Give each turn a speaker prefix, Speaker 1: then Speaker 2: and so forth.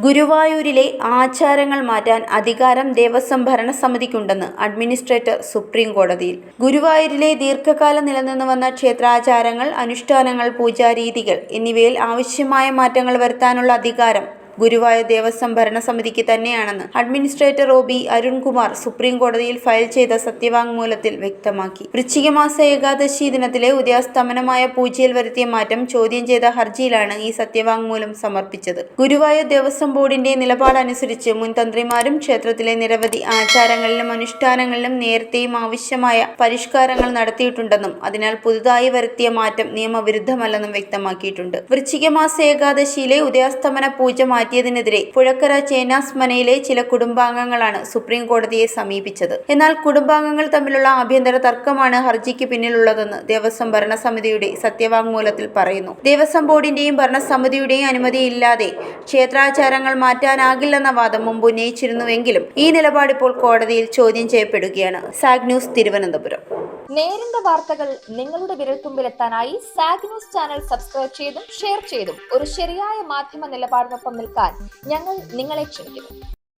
Speaker 1: ഗുരുവായൂരിലെ ആചാരങ്ങൾ മാറ്റാൻ അധികാരം ദേവസ്വം ഭരണസമിതിക്കുണ്ടെന്ന് അഡ്മിനിസ്ട്രേറ്റർ സുപ്രീം കോടതിയിൽ. ഗുരുവായൂരിലെ ദീർഘകാലം നിലനിന്നുവന്ന ക്ഷേത്രാചാരങ്ങൾ, അനുഷ്ഠാനങ്ങൾ, പൂജാരീതികൾ എന്നിവയിൽ ആവശ്യമായ മാറ്റങ്ങൾ വരുത്താനുള്ള അധികാരം ഗുരുവായൂർ ദേവസ്വം ഭരണസമിതിക്ക് തന്നെയാണെന്ന് അഡ്മിനിസ്ട്രേറ്റർ ഒ.ബി. അരുൺകുമാർ സുപ്രീം കോടതിയിൽ ഫയൽ ചെയ്ത സത്യവാങ്മൂലത്തിൽ വ്യക്തമാക്കി. വൃശ്ചികമാസ ഏകാദശി ദിനത്തിലെ ഉദയാസ്തമനമായ പൂജയിൽ വരുത്തിയ മാറ്റം ചോദ്യം ചെയ്ത ഹർജിയിലാണ് ഈ സത്യവാങ്മൂലം സമർപ്പിച്ചത്. ഗുരുവായൂർ ദേവസ്വം ബോർഡിന്റെ നിലപാടനുസരിച്ച് മുൻ തന്ത്രിമാരും ക്ഷേത്രത്തിലെ നിരവധി ആചാരങ്ങളിലും അനുഷ്ഠാനങ്ങളിലും നേരത്തെയും ആവശ്യമായ പരിഷ്കാരങ്ങൾ നടത്തിയിട്ടുണ്ടെന്നും അതിനാൽ പുതുതായി വരുത്തിയ മാറ്റം നിയമവിരുദ്ധമല്ലെന്നും വ്യക്തമാക്കിയിട്ടുണ്ട്. വൃശ്ചികമാസ ഏകാദശിയിലെ ഉദയാസ്തമന പൂജ മാറ്റിയതിനെതിരെ പുഴക്കര ചേന്നാസ് മനയിലെ ചില കുടുംബാംഗങ്ങളാണ് സുപ്രീം കോടതിയെ സമീപിച്ചത്. എന്നാൽ കുടുംബാംഗങ്ങൾ തമ്മിലുള്ള ആഭ്യന്തര തർക്കമാണ് ഹർജിക്ക് പിന്നിലുള്ളതെന്ന് ദേവസ്വം ഭരണസമിതിയുടെ സത്യവാങ്മൂലത്തിൽ പറയുന്നു. ദേവസ്വം ബോർഡിന്റെയും ഭരണസമിതിയുടെയും അനുമതിയില്ലാതെ ക്ഷേത്രാചാരങ്ങൾ മാറ്റാനാകില്ലെന്ന വാദം മുമ്പ് ഉന്നയിച്ചിരുന്നുവെങ്കിലും ഈ നിലപാടിപ്പോൾ കോടതിയിൽ ചോദ്യം ചെയ്യപ്പെടുകയാണ്. സാഗ് ന്യൂസ്, തിരുവനന്തപുരം.
Speaker 2: നേരിന്റെ വാർത്തകൾ നിങ്ങളുടെ വിരൽത്തുമ്പിലെത്താനായി സാഗ് ന്യൂസ് ചാനൽ സബ്സ്ക്രൈബ് ചെയ്തും ഷെയർ ചെയ്തും ഒരു ശരിയായ മാധ്യമ നിലപാടിനൊപ്പം നിൽക്കാൻ ഞങ്ങൾ നിങ്ങളെ ക്ഷണിക്കുന്നു.